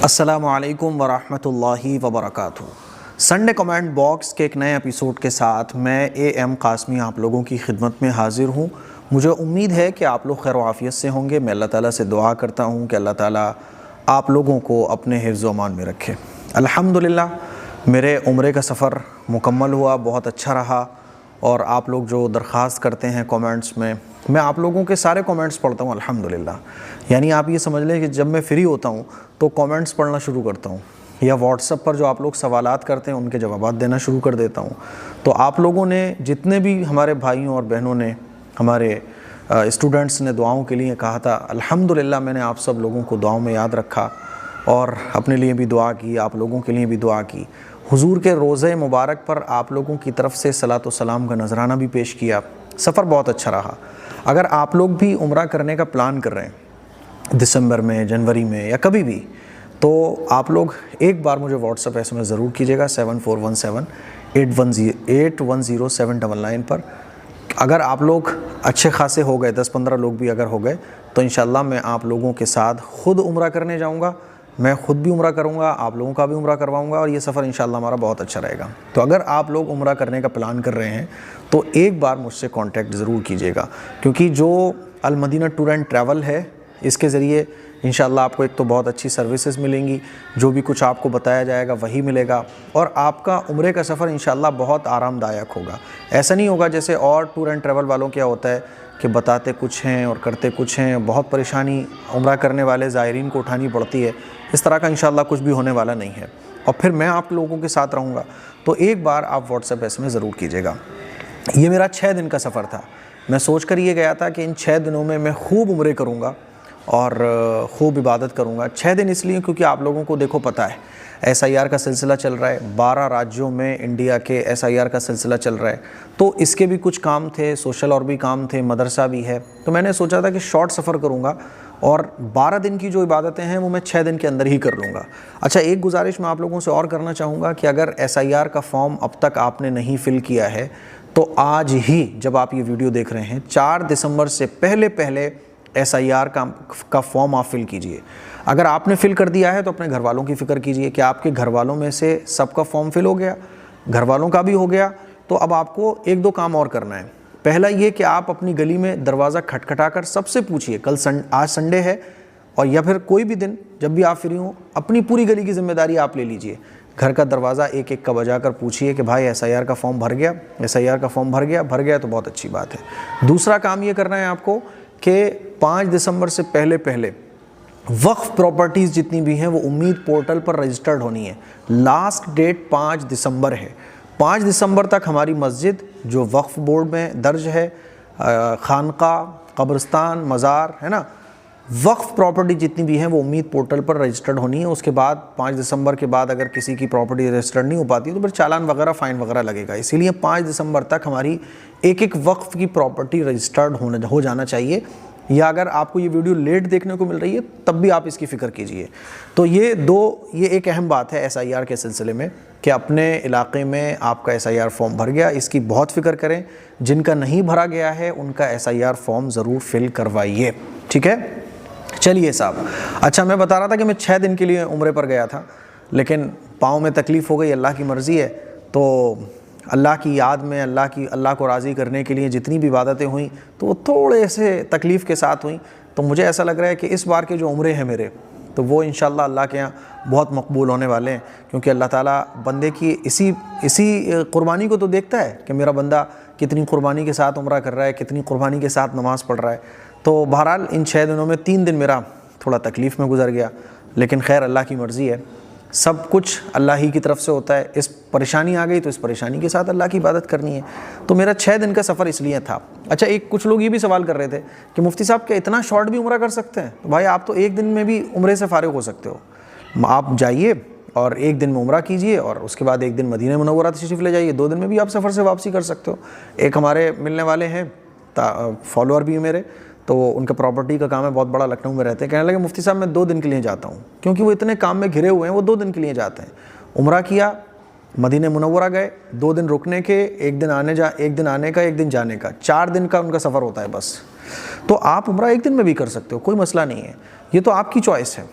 السلام علیکم ورحمۃ اللہ وبرکاتہ۔ سنڈے کمنٹ باکس کے ایک نئے ایپیسوڈ کے ساتھ میں اے ایم قاسمی آپ لوگوں کی خدمت میں حاضر ہوں۔ مجھے امید ہے کہ آپ لوگ خیر و عافیت سے ہوں گے۔ میں اللہ تعالیٰ سے دعا کرتا ہوں کہ اللہ تعالیٰ آپ لوگوں کو اپنے حفظ و امان میں رکھے۔ الحمدللہ میرے عمرے کا سفر مکمل ہوا، بہت اچھا رہا، اور آپ لوگ جو درخواست کرتے ہیں کامنٹس میں آپ لوگوں کے سارے کامنٹس پڑھتا ہوں الحمدللہ۔ یعنی آپ یہ سمجھ لیں کہ جب میں فری ہوتا ہوں تو کامنٹس پڑھنا شروع کرتا ہوں، یا واٹس ایپ پر جو آپ لوگ سوالات کرتے ہیں ان کے جوابات دینا شروع کر دیتا ہوں۔ تو آپ لوگوں نے جتنے بھی ہمارے بھائیوں اور بہنوں نے، ہمارے اسٹوڈنٹس نے دعاؤں کے لیے کہا تھا، الحمدللہ میں نے آپ سب لوگوں کو دعاؤں میں یاد رکھا اور اپنے لیے بھی دعا کی، آپ لوگوں کے لیے بھی دعا کی۔ حضور کے روضہ مبارک پر آپ لوگوں کی طرف سے صلاۃ و سلام کا نذرانہ بھی پیش کیا۔ سفر بہت اچھا رہا۔ اگر آپ لوگ بھی عمرہ کرنے کا پلان کر رہے ہیں دسمبر میں، جنوری میں، یا کبھی بھی، تو آپ لوگ ایک بار مجھے واٹس ایپ SMS ضرور کیجیے گا 7417810799 پر۔ اگر آپ لوگ اچھے خاصے ہو گئے، 10-15 لوگ بھی اگر ہو گئے، تو انشاءاللہ میں آپ لوگوں کے ساتھ خود عمرہ کرنے جاؤں گا۔ میں خود بھی عمرہ کروں گا، آپ لوگوں کا بھی عمرہ کرواؤں گا، اور یہ سفر انشاءاللہ ہمارا بہت اچھا رہے گا۔ تو اگر آپ لوگ عمرہ کرنے کا پلان کر رہے ہیں تو ایک بار مجھ سے کانٹیکٹ ضرور کیجیے گا، کیونکہ جو المدینہ ٹور اینڈ ٹریول ہے، اس کے ذریعے انشاءاللہ آپ کو ایک تو بہت اچھی سروسز ملیں گی، جو بھی کچھ آپ کو بتایا جائے گا وہی ملے گا، اور آپ کا عمرے کا سفر انشاءاللہ بہت آرام دایک ہوگا۔ ایسا نہیں ہوگا جیسے اور ٹور اینڈ ٹریول والوں کیا ہوتا ہے کہ بتاتے کچھ ہیں اور کرتے کچھ ہیں، بہت پریشانی عمرہ کرنے والے زائرین کو اٹھانی پڑتی ہے۔ اس طرح کا انشاءاللہ کچھ بھی ہونے والا نہیں ہے، اور پھر میں آپ لوگوں کے ساتھ رہوں گا۔ تو ایک بار آپ واٹس ایپ SMS ضرور کیجیے گا۔ یہ میرا 6 دن کا سفر تھا۔ میں سوچ کر یہ گیا تھا کہ ان 6 دنوں میں خوب عمرے کروں گا اور خوب عبادت کروں گا۔ 6 دن اس لیے کیونکہ آپ لوگوں کو دیکھو پتہ ہے SIR کا سلسلہ چل رہا ہے، 12 راجیوں میں انڈیا کے SIR کا سلسلہ چل رہا ہے، تو اس کے بھی کچھ کام تھے، سوشل اور بھی کام تھے، مدرسہ بھی ہے۔ تو میں نے سوچا تھا کہ شارٹ سفر کروں گا، اور 12 دن کی جو عبادتیں ہیں وہ میں 6 دن کے اندر ہی کر لوں گا۔ اچھا، ایک گزارش میں آپ لوگوں سے اور کرنا چاہوں گا کہ اگر SIR کا فارم اب تک آپ نے نہیں فل کیا ہے تو آج ہی، جب آپ یہ ویڈیو دیکھ رہے ہیں، 4 دسمبر سے پہلے SIR کا فارم آپ فل کیجئے۔ اگر آپ نے فل کر دیا ہے تو اپنے گھر والوں کی فکر کیجئے کہ آپ کے گھر والوں میں سے سب کا فارم فل ہو گیا، گھر والوں کا بھی ہو گیا۔ تو اب آپ کو 1-2 کام اور کرنا ہے۔ پہلا یہ کہ آپ اپنی گلی میں دروازہ کھٹکھٹا کر سب سے پوچھئے، آج سنڈے ہے، اور یا پھر کوئی بھی دن جب بھی آپ فری ہوں، اپنی پوری گلی کی ذمہ داری آپ لے لیجئے۔ گھر کا دروازہ ایک کا بجا کر پوچھئے کہ بھائی SIR کا فارم بھر گیا؟ SIR کا فارم بھر گیا تو بہت اچھی بات ہے۔ دوسرا کام یہ کرنا ہے آپ کو کہ 5 دسمبر سے پہلے وقف پراپرٹیز جتنی بھی ہیں وہ امید پورٹل پر رجسٹرڈ ہونی ہے۔ لاسٹ ڈیٹ 5 دسمبر ہے۔ 5 دسمبر تک ہماری مسجد جو وقف بورڈ میں درج ہے، خانقاہ، قبرستان، مزار، ہے نا، وقف پراپرٹی جتنی بھی ہیں وہ امید پورٹل پر رجسٹرڈ ہونی ہے۔ اس کے بعد 5 دسمبر کے بعد اگر کسی کی پراپرٹی رجسٹرڈ نہیں ہو پاتی تو پھر چالان وغیرہ، فائن وغیرہ لگے گا۔ اسی لیے 5 دسمبر تک ہماری ایک وقف کی پراپرٹی رجسٹرڈ ہو جانا چاہیے، یا اگر آپ کو یہ ویڈیو لیٹ دیکھنے کو مل رہی ہے تب بھی آپ اس کی فکر کیجئے۔ تو یہ ایک اہم بات ہے SIR کے سلسلے میں کہ اپنے علاقے میں آپ کا SIR فارم بھر گیا، اس کی بہت فکر کریں۔ جن کا نہیں بھرا گیا ہے ان کا SIR فارم ضرور فل کروائیے، ٹھیک ہے؟ چلیے صاحب، اچھا میں بتا رہا تھا کہ میں 6 دن کے لیے عمرے پر گیا تھا، لیکن پاؤں میں تکلیف ہو گئی، اللہ کی مرضی ہے۔ تو اللہ کی یاد میں، اللہ کو راضی کرنے کے لیے جتنی بھی عبادتیں ہوئیں تو وہ تھوڑے سے تکلیف کے ساتھ ہوئیں۔ تو مجھے ایسا لگ رہا ہے کہ اس بار کے جو عمرے ہیں میرے، تو وہ انشاءاللہ اللہ کے یہاں بہت مقبول ہونے والے ہیں، کیونکہ اللہ تعالیٰ بندے کی اسی قربانی کو تو دیکھتا ہے کہ میرا بندہ کتنی قربانی کے ساتھ عمرہ کر رہا ہے، کتنی قربانی کے ساتھ نماز پڑھ رہا ہے۔ تو بہرحال ان 6 دنوں میں 3 دن میرا تھوڑا تکلیف میں گزر گیا، لیکن خیر اللہ کی مرضی ہے، سب کچھ اللہ ہی کی طرف سے ہوتا ہے۔ اس پریشانی آ گئی تو اس پریشانی کے ساتھ اللہ کی عبادت کرنی ہے۔ تو میرا 6 دن کا سفر اس لیے تھا۔ اچھا، کچھ لوگ یہ بھی سوال کر رہے تھے کہ مفتی صاحب کیا اتنا شارٹ بھی عمرہ کر سکتے ہیں؟ تو بھائی آپ تو 1 دن میں بھی عمرے سے فارغ ہو سکتے ہو۔ آپ جائیے اور 1 دن میں عمرہ کیجئے، اور اس کے بعد 1 دن مدینہ منورہ تشریف لے جائیے، 2 دن میں بھی آپ سفر سے واپسی کر سکتے ہو۔ ایک ہمارے ملنے والے ہیں، فالوور بھی ہیں میرے، تو ان کا پراپرٹی کا کام ہے، بہت بڑا، لکھنؤ میں رہتے ہیں، کہنے لگے مفتی صاحب میں 2 دن کے لیے جاتا ہوں، کیونکہ وہ اتنے کام میں گھرے ہوئے ہیں، وہ 2 دن کے لیے جاتے ہیں۔ عمرہ کیا، مدینہ منورہ گئے، 2 دن رکنے کے، 1 دن آنے کا، 1 دن جانے کا، 4 دن کا ان کا سفر ہوتا ہے بس۔ تو آپ عمرہ 1 دن میں بھی کر سکتے ہو، کوئی مسئلہ نہیں ہے، یہ تو آپ کی چوائس ہے۔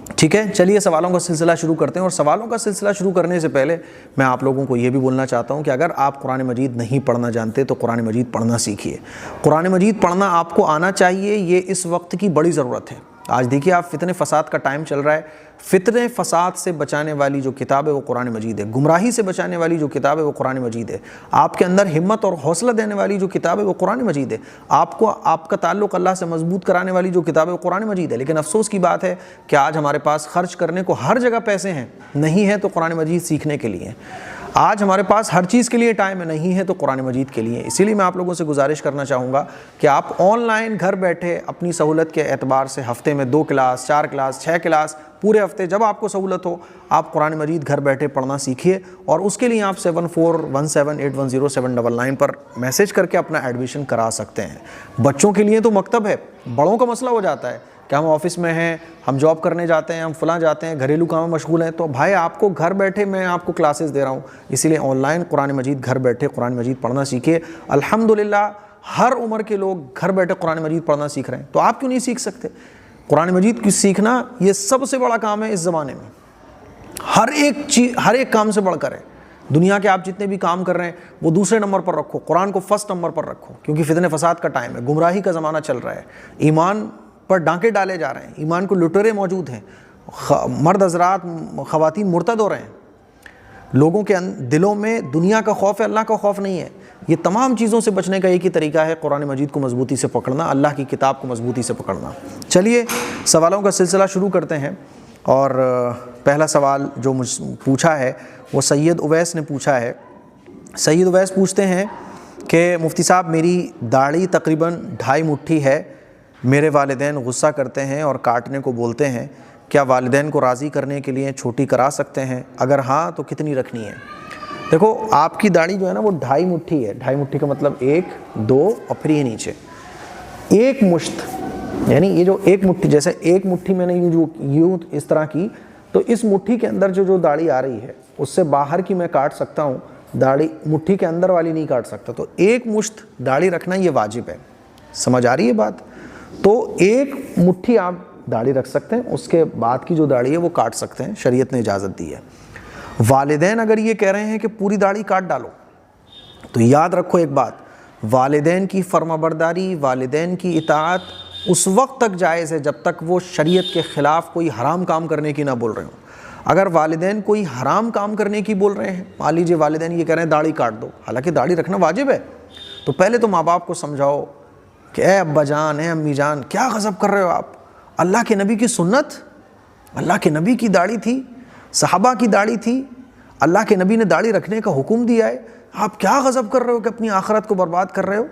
ٹھیک ہے، چلیے سوالوں کا سلسلہ شروع کرتے ہیں. اور سوالوں کا سلسلہ شروع کرنے سے پہلے میں آپ لوگوں کو یہ بھی بولنا چاہتا ہوں کہ اگر آپ قرآن مجید نہیں پڑھنا جانتے تو قرآن مجید پڑھنا سیکھیے. قرآن مجید پڑھنا آپ کو آنا چاہیے، یہ اس وقت کی بڑی ضرورت ہے. آج دیکھیے آپ فتنے فساد کا ٹائم چل رہا ہے. فتنے فساد سے بچانے والی جو کتاب ہے وہ قرآن مجید ہے. گمراہی سے بچانے والی جو کتاب ہے وہ قرآن مجید ہے. آپ کے اندر ہمت اور حوصلہ دینے والی جو کتاب ہے وہ قرآن مجید ہے. آپ کو آپ کا تعلق اللہ سے مضبوط کرانے والی جو کتاب ہے وہ قرآن مجید ہے. لیکن افسوس کی بات ہے کہ آج ہمارے پاس خرچ کرنے کو ہر جگہ پیسے ہیں، نہیں ہے تو قرآن مجید سیکھنے کے لیے. آج ہمارے پاس ہر چیز کے لیے ٹائم ہے، نہیں ہے تو قرآن مجید کے لیے. اسی لیے میں آپ لوگوں سے گزارش کرنا چاہوں گا کہ آپ آن لائن گھر بیٹھے اپنی سہولت کے اعتبار سے ہفتے میں 2 کلاس، 4 کلاس، 6 کلاس، پورے ہفتے جب آپ کو سہولت ہو آپ قرآن مجید گھر بیٹھے پڑھنا سیکھیے. اور اس کے لیے آپ 7417810799 پر میسج کر کے اپنا ایڈمیشن کرا سکتے ہیں. بچوں کے لیے تو مکتب ہے، بڑوں کا مسئلہ ہو جاتا ہے کہ ہم آفس میں ہیں، ہم جاب کرنے جاتے ہیں، ہم فلاں جاتے ہیں، گھریلو کام میں مشغول ہیں. تو بھائی آپ کو گھر بیٹھے میں آپ کو کلاسز دے رہا ہوں، اسی لیے آن لائن قرآن مجید گھر بیٹھے قرآن مجید پڑھنا سیکھیے. الحمدللہ ہر عمر کے لوگ گھر بیٹھے قرآن مجید پڑھنا سیکھ رہے ہیں، تو آپ کیوں نہیں سیکھ سکتے؟ قرآن مجید کی سیکھنا یہ سب سے بڑا کام ہے اس زمانے میں. ہر ایک کام سے بڑھ کر ہے. دنیا کے آپ جتنے بھی کام کر رہے ہیں وہ دوسرے نمبر پر رکھو، قرآن کو فرسٹ نمبر پر رکھو، کیونکہ فتنے فساد کا ٹائم ہے، گمراہی کا زمانہ چل رہا ہے، ایمان پر ڈانکے ڈالے جا رہے ہیں، ایمان کو لٹیرے موجود ہیں، مرد حضرات خواتین مرتد ہو رہے ہیں. لوگوں کے دلوں میں دنیا کا خوف ہے، اللہ کا خوف نہیں ہے. یہ تمام چیزوں سے بچنے کا ایک ہی طریقہ ہے قرآن مجید کو مضبوطی سے پکڑنا، اللہ کی کتاب کو مضبوطی سے پکڑنا. چلیے سوالوں کا سلسلہ شروع کرتے ہیں. اور پہلا سوال جو مجھ پوچھا ہے وہ سید اویس نے پوچھا ہے. سید اویس پوچھتے ہیں کہ مفتی صاحب میری داڑھی تقریباً 2.5 مٹھی ہے، میرے والدین غصہ کرتے ہیں اور کاٹنے کو بولتے ہیں، کیا والدین کو راضی کرنے کے لیے چھوٹی کرا سکتے ہیں؟ اگر ہاں تو کتنی رکھنی ہے؟ دیکھو آپ کی داڑھی جو ہے نا وہ 2.5 مٹھی ہے. 2.5 مٹھی کا مطلب 1 2 اور پھر یہ نیچے 1 مشت، یعنی یہ جو 1 مٹھی، جیسے 1 مٹھی میں نے یوں اس طرح کی، تو اس مٹھی کے اندر جو داڑھی آ رہی ہے اس سے باہر کی میں کاٹ سکتا ہوں، داڑھی مٹھی کے اندر والی نہیں کاٹ سکتا. تو 1 مشت داڑھی رکھنا یہ واجب ہے. سمجھ آ رہی ہے بات؟ تو 1 مٹھی آپ داڑھی رکھ سکتے ہیں، اس کے بعد کی جو داڑھی ہے وہ کاٹ سکتے ہیں، شریعت نے اجازت دی ہے. والدین اگر یہ کہہ رہے ہیں کہ پوری داڑھی کاٹ ڈالو تو یاد رکھو ایک بات، والدین کی فرما برداری، والدین کی اطاعت اس وقت تک جائز ہے جب تک وہ شریعت کے خلاف کوئی حرام کام کرنے کی نہ بول رہے ہوں. اگر والدین کوئی حرام کام کرنے کی بول رہے ہیں، مان لیجیے والدین یہ کہہ رہے ہیں داڑھی کاٹ دو، حالانکہ داڑھی رکھنا واجب ہے، تو پہلے تو ماں باپ کو سمجھاؤ کہ اے ابا جان، اے امی جان، کیا غضب کر رہے ہو آپ؟ اللہ کے نبی کی سنت، اللہ کے نبی کی داڑھی تھی، صحابہ کی داڑھی تھی، اللہ کے نبی نے داڑھی رکھنے کا حکم دیا ہے، آپ کیا غضب کر رہے ہو کہ اپنی آخرت کو برباد کر رہے ہو؟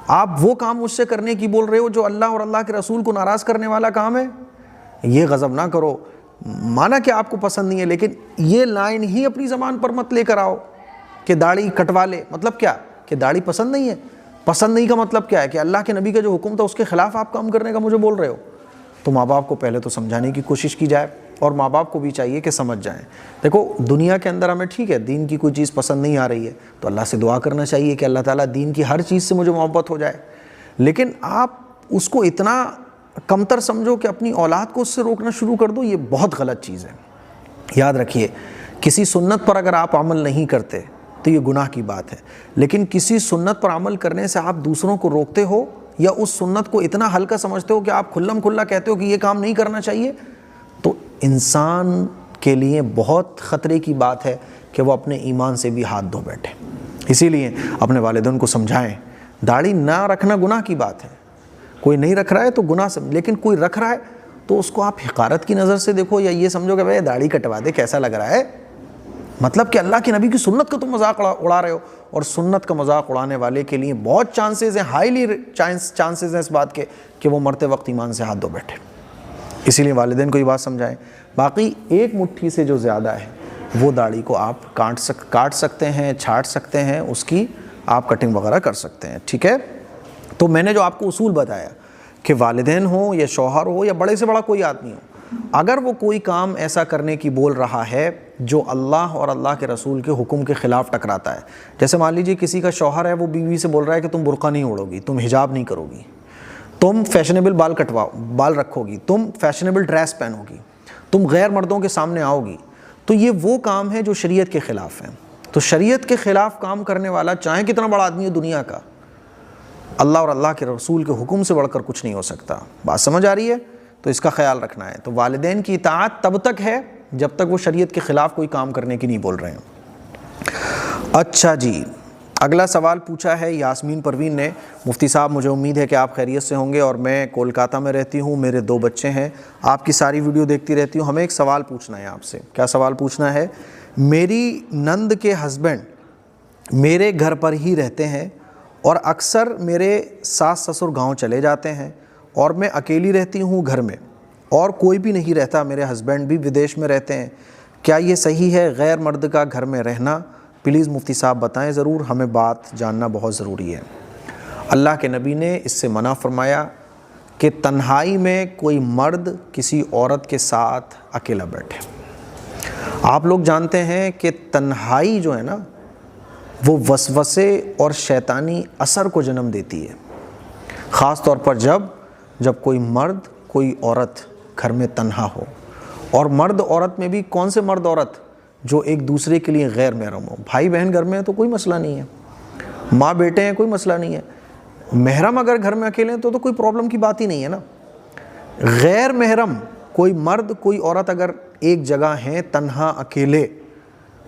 آپ وہ کام مجھ سے کرنے کی بول رہے ہو جو اللہ اور اللہ کے رسول کو ناراض کرنے والا کام ہے. یہ غضب نہ کرو. مانا کہ آپ کو پسند نہیں ہے، لیکن یہ لائن ہی اپنی زبان پر مت لے کر آؤ کہ داڑھی کٹوا لے. مطلب کیا کہ داڑھی پسند نہیں ہے؟ پسند نہیں کا مطلب کیا ہے کہ اللہ کے نبی کا جو حکم تھا اس کے خلاف آپ کام کرنے کا مجھے بول رہے ہو. تو ماں باپ کو پہلے تو سمجھانے کی کوشش کی جائے، اور ماں باپ کو بھی چاہیے کہ سمجھ جائیں. دیکھو دنیا کے اندر ہمیں ٹھیک ہے دین کی کوئی چیز پسند نہیں آ رہی ہے تو اللہ سے دعا کرنا چاہیے کہ اللہ تعالیٰ دین کی ہر چیز سے مجھے محبت ہو جائے، لیکن آپ اس کو اتنا کمتر سمجھو کہ اپنی اولاد کو اس سے روکنا شروع کر دو، یہ بہت غلط چیز ہے. یاد رکھیے کسی سنت پر اگر آپ عمل نہیں کرتے تو یہ گناہ کی بات ہے، لیکن کسی سنت پر عمل کرنے سے آپ دوسروں کو روکتے ہو یا اس سنت کو اتنا ہلکا سمجھتے ہو کہ آپ کھلم کھلا کہتے ہو کہ یہ کام نہیں کرنا چاہیے، تو انسان کے لیے بہت خطرے کی بات ہے کہ وہ اپنے ایمان سے بھی ہاتھ دھو بیٹھے. اسی لیے اپنے والدین کو سمجھائیں داڑھی نہ رکھنا گناہ کی بات ہے. کوئی نہیں رکھ رہا ہے تو گناہ سمجھ، لیکن کوئی رکھ رہا ہے تو اس کو آپ حقارت کی نظر سے دیکھو، یا یہ سمجھو کہ بھائی داڑھی کٹوا دے کیسا لگ رہا ہے. مطلب کہ اللہ کے نبی کی سنت کا تم مذاق اڑا رہے ہو، اور سنت کا مذاق اڑانے والے کے لیے بہت چانسز ہیں، ہائیلی چانسز ہیں اس بات کے کہ وہ مرتے وقت ایمان سے ہاتھ دھو بیٹھے. اسی لیے والدین کو یہ بات سمجھائیں. باقی 1 مٹھی سے جو زیادہ ہے وہ داڑھی کو آپ کاٹ سکتے ہیں، چھاٹ سکتے ہیں، اس کی آپ کٹنگ وغیرہ کر سکتے ہیں. ٹھیک ہے، تو میں نے جو آپ کو اصول بتایا کہ والدین ہوں یا شوہر ہو یا بڑے سے بڑا کوئی آدمی ہو، اگر وہ کوئی کام ایسا کرنے کی بول رہا ہے جو اللہ اور اللہ کے رسول کے حکم کے خلاف ٹکراتا ہے، جیسے مان لیجیے کسی کا شوہر ہے وہ بیوی سے بول رہا ہے کہ تم برقع نہیں اوڑھو گی، تم حجاب نہیں کرو گی، تم فیشنیبل بال رکھو گی، تم فیشنیبل ڈریس پہنو گی، تم غیر مردوں کے سامنے آؤ گی، تو یہ وہ کام ہے جو شریعت کے خلاف ہیں۔ تو شریعت کے خلاف کام کرنے والا چاہے کتنا بڑا آدمی ہے دنیا کا، اللہ اور اللہ کے رسول کے حکم سے بڑھ کر کچھ نہیں ہو سکتا۔ بات سمجھ آ رہی ہے؟ تو اس کا خیال رکھنا ہے۔ تو والدین کی اطاعت تب تک ہے جب تک وہ شریعت کے خلاف کوئی کام کرنے کی نہیں بول رہے ہیں۔ اچھا جی، اگلا سوال پوچھا ہے یاسمین پروین نے۔ مفتی صاحب مجھے امید ہے کہ آپ خیریت سے ہوں گے، اور میں کولکاتہ میں رہتی ہوں، میرے 2 بچے ہیں، آپ کی ساری ویڈیو دیکھتی رہتی ہوں۔ ہمیں ایک سوال پوچھنا ہے آپ سے۔ کیا سوال پوچھنا ہے؟ میری نند کے ہسبینڈ میرے گھر پر ہی رہتے ہیں اور اکثر میرے ساس سسر گاؤں چلے جاتے ہیں، اور میں اکیلی رہتی ہوں گھر میں، اور کوئی بھی نہیں رہتا، میرے ہسبینڈ بھی ودیش میں رہتے ہیں۔ کیا یہ صحیح ہے غیر مرد کا گھر میں رہنا؟ پلیز مفتی صاحب بتائیں ضرور، ہمیں بات جاننا بہت ضروری ہے۔ اللہ کے نبی نے اس سے منع فرمایا کہ تنہائی میں کوئی مرد کسی عورت کے ساتھ اکیلا بیٹھے۔ آپ لوگ جانتے ہیں کہ تنہائی جو ہے نا وہ وسوسے اور شیطانی اثر کو جنم دیتی ہے، خاص طور پر جب کوئی مرد کوئی عورت گھر میں تنہا ہو، اور مرد عورت میں بھی کون سے مرد عورت؟ جو ایک دوسرے کے لیے غیر محرم ہو۔ بھائی بہن گھر میں ہے تو کوئی مسئلہ نہیں ہے، ماں بیٹے ہیں کوئی مسئلہ نہیں ہے، محرم اگر گھر میں اکیلے ہیں تو کوئی پرابلم کی بات ہی نہیں ہے نا۔ غیر محرم کوئی مرد کوئی عورت اگر ایک جگہ ہیں تنہا اکیلے،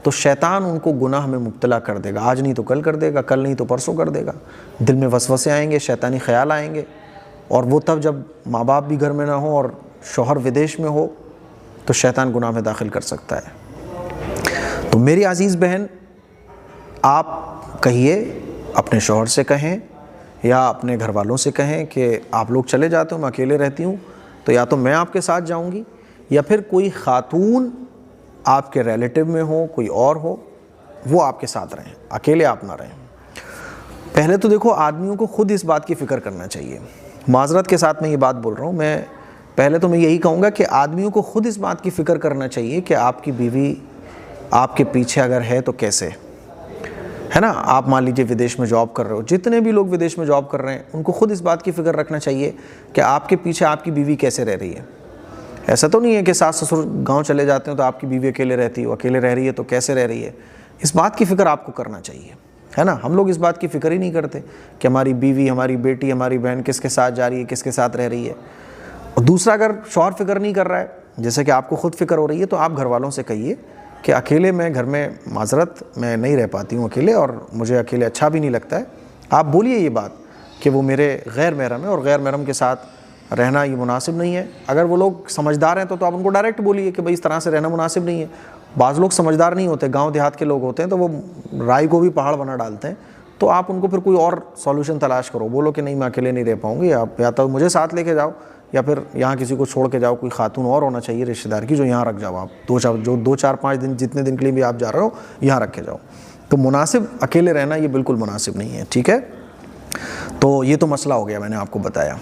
تو شیطان ان کو گناہ میں مبتلا کر دے گا، آج نہیں تو کل کر دے گا، کل نہیں تو پرسوں کر دے گا، دل میں وسوسے آئیں گے، شیطانی خیال آئیں گے، اور وہ تب جب ماں باپ بھی گھر میں نہ ہو اور شوہر ودیش میں ہو تو شیطان گناہ میں داخل کر سکتا ہے۔ تو میری عزیز بہن، آپ کہیے، اپنے شوہر سے کہیں یا اپنے گھر والوں سے کہیں کہ آپ لوگ چلے جاتے ہو، میں اکیلے رہتی ہوں، تو یا تو میں آپ کے ساتھ جاؤں گی، یا پھر کوئی خاتون آپ کے ریلیٹیو میں ہو، کوئی اور ہو، وہ آپ کے ساتھ رہیں، اکیلے آپ نہ رہیں۔ پہلے تو دیکھو آدمیوں کو خود اس بات کی فکر کرنا چاہیے۔ معذرت کے ساتھ میں یہ بات بول رہا ہوں، پہلے تو میں یہی کہوں گا کہ آدمیوں کو خود اس بات کی فکر کرنا چاہیے کہ آپ کی بیوی آپ کے پیچھے اگر ہے تو کیسے ہے نا۔ آپ مان لیجیے ودیش میں جاب کر رہے ہو، جتنے بھی لوگ ودیش میں جاب کر رہے ہیں ان کو خود اس بات کی فکر رکھنا چاہیے کہ آپ کے پیچھے آپ کی بیوی کیسے رہ رہی ہے۔ ایسا تو نہیں ہے کہ ساس سسر گاؤں چلے جاتے ہیں تو آپ کی بیوی اکیلے رہتی ہے، وہ اکیلے رہ رہی ہے تو کیسے رہ رہی ہے، اس بات کی فکر آپ کو کرنا چاہیے، ہے نا۔ ہم لوگ اس بات کی فکر ہی نہیں کرتے کہ ہماری بیوی، ہماری بیٹی، ہماری بہن کس کے ساتھ جا رہی ہے، کس کے ساتھ رہ رہی ہے۔ اور دوسرا، اگر شوہر فکر نہیں کر رہا ہے جیسے کہ آپ کو خود فکر ہو رہی ہے، تو آپ گھر والوں سے کہیے کہ اکیلے میں گھر میں معذرت میں نہیں رہ پاتی ہوں اکیلے، اور مجھے اکیلے اچھا بھی نہیں لگتا ہے۔ آپ بولیے یہ بات کہ وہ میرے غیر محرم ہے اور غیر محرم کے ساتھ رہنا یہ مناسب نہیں ہے۔ اگر وہ لوگ سمجھدار ہیں تو آپ ان کو ڈائریکٹ بولیے کہ بھائی اس طرح سے رہنا مناسب نہیں ہے۔ بعض لوگ سمجھدار نہیں ہوتے، گاؤں دیہات کے لوگ ہوتے ہیں تو وہ رائے کو بھی پہاڑ بنا ڈالتے ہیں، تو آپ ان کو پھر کوئی اور سولوشن تلاش کرو، بولو کہ نہیں میں اکیلے نہیں رہ پاؤں گی، آپ یا تو مجھے ساتھ لے کے جاؤ یا پھر یہاں کسی کو چھوڑ کے جاؤ، کوئی خاتون اور ہونا چاہیے رشتہ دار کی جو یہاں رکھ جاؤ، آپ دو چار پانچ دن جتنے دن کے لیے بھی آپ جا رہے ہو یہاں رکھ کے جاؤ۔ تو مناسب اکیلے رہنا یہ بالکل مناسب نہیں ہے، ٹھیک ہے۔ تو یہ تو مسئلہ ہو گیا، میں نے آپ کو بتایا۔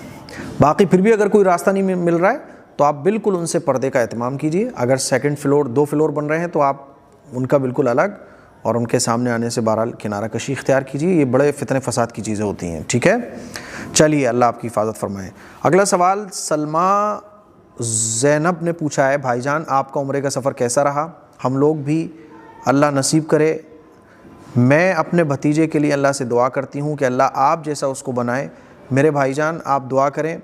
باقی پھر بھی اگر کوئی راستہ نہیں مل رہا ہے تو آپ بالکل ان سے پردے کا اہتمام کیجیے۔ اگر سیکنڈ فلور 2 فلور بن رہے ہیں تو آپ ان کا بالکل الگ، اور ان کے سامنے آنے سے بہرحال کنارہ کشی اختیار کیجیے۔ یہ بڑے فتنے فساد کی چیزیں ہوتی ہیں، ٹھیک ہے۔ چلیے، اللہ آپ کی حفاظت فرمائے۔ اگلا سوال سلمہ زینب نے پوچھا ہے، بھائی جان آپ کا عمرے کا سفر کیسا رہا؟ ہم لوگ بھی اللہ نصیب کرے۔ میں اپنے بھتیجے کے لیے اللہ سے دعا کرتی ہوں کہ اللہ آپ جیسا اس کو بنائے۔ میرے بھائی جان آپ دعا کریں۔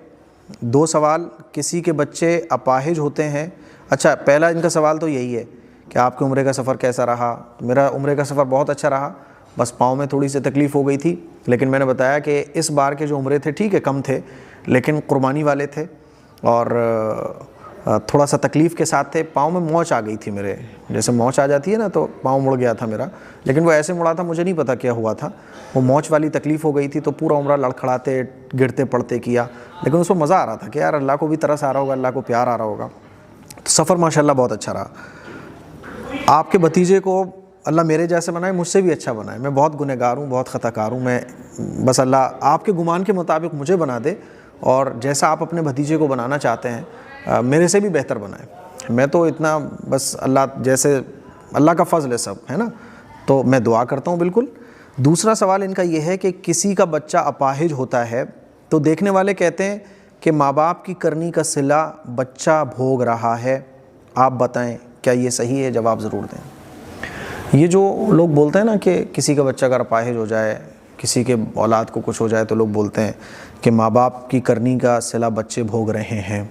2 سوال، کسی کے بچے اپاہج ہوتے ہیں۔ اچھا، پہلا ان کا سوال تو یہی ہے کہ آپ کے عمرے کا سفر کیسا رہا؟ میرا عمرے کا سفر بہت اچھا رہا، بس پاؤں میں تھوڑی سی تکلیف ہو گئی تھی، لیکن میں نے بتایا کہ اس بار کے جو عمرے تھے ٹھیک ہے کم تھے، لیکن قربانی والے تھے اور تھوڑا سا تکلیف کے ساتھ تھے۔ پاؤں میں موچ آ گئی تھی میرے، جیسے موچ آ جاتی ہے نا تو پاؤں مڑ گیا تھا میرا، لیکن وہ ایسے مڑا تھا مجھے نہیں پتا کیا ہوا تھا، وہ موچ والی تکلیف ہو گئی تھی، تو پورا عمرہ لڑکھڑاتے گرتے پڑتے کیا، لیکن اس کو مزہ آ رہا تھا کہ یار اللہ کو بھی ترس آ رہا ہوگا، اللہ کو پیار آ رہا ہوگا۔ تو سفر ماشاءاللہ بہت اچھا رہا۔ آپ کے بھتیجے کو اللہ میرے جیسے بنائے، مجھ سے بھی اچھا بنائے۔ میں بہت گنہگار ہوں، بہت خطا کار ہوں، میں بس اللہ آپ کے گمان کے مطابق مجھے بنا دے، اور جیسا آپ اپنے بھتیجے کو بنانا چاہتے ہیں میرے سے بھی بہتر بنائے۔ میں تو اتنا بس اللہ جیسے، اللہ کا فضل ہے سب، ہے نا، تو میں دعا کرتا ہوں بالکل۔ دوسرا سوال ان کا یہ ہے کہ کسی کا بچہ اپاہج ہوتا ہے تو دیکھنے والے کہتے ہیں کہ ماں باپ کی کرنی کا صلہ بچہ بھوگ رہا ہے، آپ بتائیں کیا یہ صحیح ہے؟ جواب ضرور دیں۔ یہ جو لوگ بولتے ہیں نا کہ کسی کا بچہ اگر اپاہج ہو جائے، کسی کے اولاد کو کچھ ہو جائے، تو لوگ بولتے ہیں کہ ماں باپ کی کرنی کا صلہ بچے بھوگ رہے ہیں،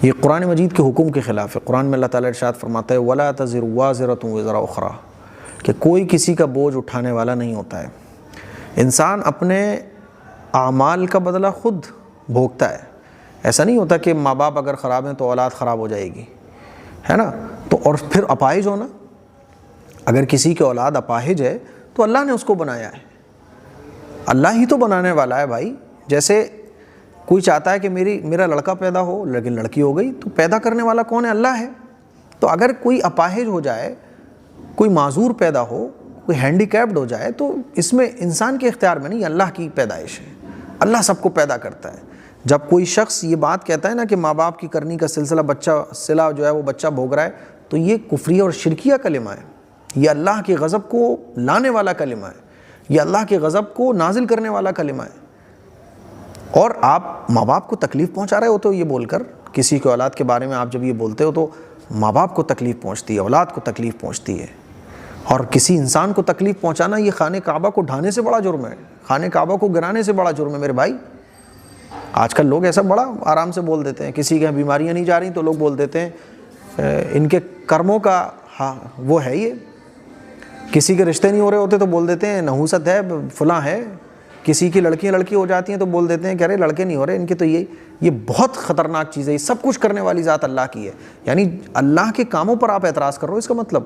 یہ قرآن مجید کے حکم کے خلاف ہے۔ قرآن میں اللہ تعالیٰ ارشاد فرماتا ہے وَلَا تَزِرُ وَازِرَةٌ وِزْرَ أُخْرَىٰ، کہ کوئی کسی کا بوجھ اٹھانے والا نہیں ہوتا ہے۔ انسان اپنے اعمال کا بدلہ خود بھوگتا ہے۔ ایسا نہیں ہوتا کہ ماں باپ اگر خراب ہیں تو اولاد خراب ہو جائے گی، ہے نا؟ تو اور پھر اپاہج ہونا، اگر کسی کی اولاد اپاہج ہے تو اللہ نے اس کو بنایا ہے، اللہ ہی تو بنانے والا ہے بھائی۔ جیسے کوئی چاہتا ہے کہ میرا لڑکا پیدا ہو لیکن لڑکی ہو گئی، تو پیدا کرنے والا کون ہے؟ اللہ ہے۔ تو اگر کوئی اپاہج ہو جائے، کوئی معذور پیدا ہو، کوئی ہینڈی کیپڈ ہو جائے، تو اس میں انسان کے اختیار میں نہیں، اللہ کی پیدائش ہے، اللہ سب کو پیدا کرتا ہے۔ جب کوئی شخص یہ بات کہتا ہے نا کہ ماں باپ کی کرنی کا صلہ جو ہے وہ بچہ بھوگ رہا ہے، تو یہ کفریہ اور شرکیہ کلمہ ہے، یہ اللہ کے غضب کو لانے والا کلمہ ہے، یہ اللہ کے غضب کو نازل کرنے والا کلمہ ہے۔ اور آپ ماں باپ کو تکلیف پہنچا رہے ہو تو یہ بول کر، کسی کے اولاد کے بارے میں آپ جب یہ بولتے ہو تو ماں باپ کو تکلیف پہنچتی ہے، اولاد کو تکلیف پہنچتی ہے۔ اور کسی انسان کو تکلیف پہنچانا یہ خانہ کعبہ کو ڈھانے سے بڑا جرم ہے، خانہ کعبہ کو گرانے سے بڑا جرم ہے میرے بھائی۔ آج کل لوگ ایسا بڑا آرام سے بول دیتے ہیں، کسی کے بیماریاں نہیں جا رہی تو لوگ بول دیتے ہیں ان کے کرموں کا وہ ہے، یہ کسی کے رشتے نہیں ہو رہے ہوتے تو بول دیتے ہیں نحوست ہے، فلاں ہے، کسی کی لڑکی ہو جاتی ہیں تو بول دیتے ہیں کہ ارے لڑکے نہیں ہو رہے ان کے، تو یہ بہت خطرناک چیز ہے۔ یہ سب کچھ کرنے والی ذات اللہ کی ہے، یعنی اللہ کے کاموں پر آپ اعتراض کر رہے ہو اس کا مطلب۔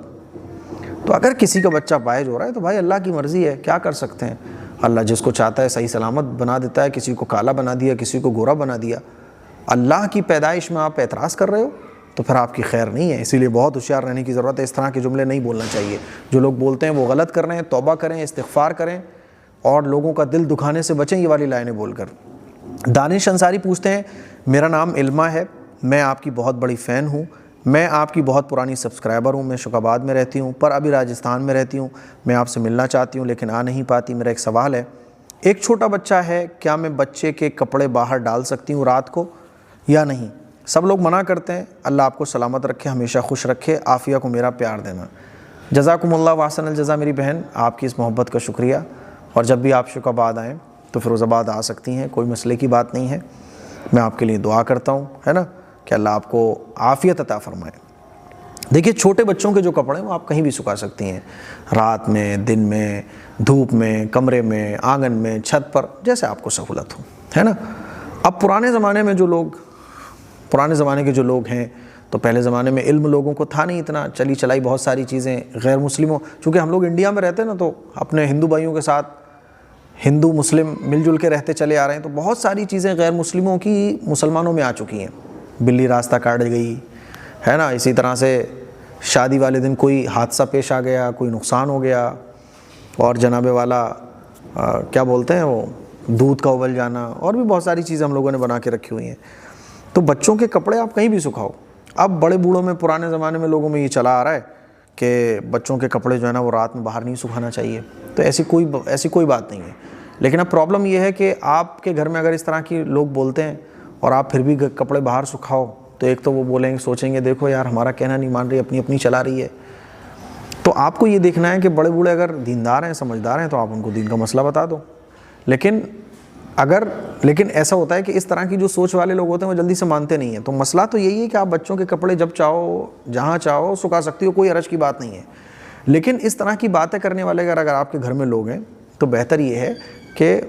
تو اگر کسی کا بچہ پائج ہو رہا ہے تو بھائی اللہ کی مرضی ہے، کیا کر سکتے ہیں؟ اللہ جس کو چاہتا ہے صحیح سلامت بنا دیتا ہے، کسی کو کالا بنا دیا، کسی کو گورا بنا دیا۔ اللہ کی پیدائش میں آپ اعتراض کر رہے ہو تو پھر آپ کی خیر نہیں ہے۔ اسی لیے بہت ہوشیار رہنے کی ضرورت ہے، اس طرح کے جملے نہیں بولنا چاہیے۔ جو لوگ بولتے ہیں وہ غلط کر رہے ہیں، توبہ کریں، استغفار کریں اور لوگوں کا دل دکھانے سے بچیں یہ والی لائنیں بول کر۔ دانش انصاری پوچھتے ہیں میرا نام علمہ ہے، میں آپ کی بہت بڑی فین ہوں، میں آپ کی بہت پرانی سبسکرائبر ہوں، میں شکاباد میں رہتی ہوں پر ابھی راجستھان میں رہتی ہوں، میں آپ سے ملنا چاہتی ہوں لیکن آ نہیں پاتی۔ میرا ایک سوال ہے، ایک چھوٹا بچہ ہے، کیا میں بچے کے کپڑے باہر ڈال سکتی ہوں رات کو یا نہیں؟ سب لوگ منع کرتے ہیں۔ اللہ آپ کو سلامت رکھے، ہمیشہ خوش رکھے، عافیہ کو میرا پیار دینا۔ جزاکم اللہ واحسن الجزا میری بہن، آپ کی اس محبت کا شکریہ۔ اور جب بھی آپ شکاباد آئیں تو فیروز آباد آ سکتی ہیں، کوئی مسئلے کی بات نہیں ہے۔ میں آپ کے لیے دعا کرتا ہوں، ہے نا، کہ اللہ آپ کو عافیت عطا فرمائے۔ دیکھیے چھوٹے بچوں کے جو کپڑے ہیں وہ آپ کہیں بھی سکھا سکتی ہیں، رات میں، دن میں، دھوپ میں، کمرے میں، آنگن میں، چھت پر، جیسے آپ کو سہولت ہو، ہے نا۔ اب پرانے زمانے کے جو لوگ ہیں تو پہلے زمانے میں علم لوگوں کو تھا نہیں اتنا، چلی چلائی بہت ساری چیزیں غیر مسلموں، چونکہ ہم لوگ انڈیا میں رہتے ہیں نا تو اپنے ہندو بھائیوں کے ساتھ ہندو مسلم مل جل کے رہتے چلے آ رہے ہیں، تو بہت ساری چیزیں غیر مسلموں کی مسلمانوں میں آ چکی ہیں۔ بلی راستہ کاٹ گئی، ہے نا، اسی طرح سے شادی والے دن کوئی حادثہ پیش آ گیا، کوئی نقصان ہو گیا، اور جناب والا کیا بولتے ہیں وہ دودھ کا ابل جانا، اور بھی بہت ساری چیزیں ہم لوگوں نے بنا کے رکھی ہوئی ہیں۔ تو بچوں کے کپڑے آپ کہیں بھی سکھاؤ۔ اب بڑے بوڑھوں میں، پرانے زمانے میں لوگوں میں یہ چلا آ رہا ہے کہ بچوں کے کپڑے جو ہے نا وہ رات میں باہر نہیں سکھانا چاہیے، تو ایسی کوئی بات نہیں ہے۔ لیکن اب پرابلم یہ ہے کہ آپ کے گھر میں اگر اس طرح کی لوگ بولتے ہیں اور آپ پھر بھی کپڑے باہر سکھاؤ تو ایک تو وہ بولیں گے، سوچیں گے دیکھو یار ہمارا کہنا نہیں مان رہی، اپنی چلا رہی ہے۔ تو آپ کو یہ دیکھنا ہے کہ بڑے بوڑھے اگر دیندار ہیں، سمجھدار ہیں، تو آپ ان کو دین کا مسئلہ بتا دو۔ لیکن ایسا ہوتا ہے کہ اس طرح کی جو سوچ والے لوگ ہوتے ہیں وہ جلدی سے مانتے نہیں ہیں۔ تو مسئلہ تو یہی ہے کہ آپ بچوں کے کپڑے جب چاہو، جہاں چاہو سکھا سکتی ہو، کوئی حرج کی بات نہیں ہے۔ لیکن اس طرح کی باتیں کرنے والے اگر آپ کے گھر میں لوگ ہیں تو بہتر یہ ہے کہ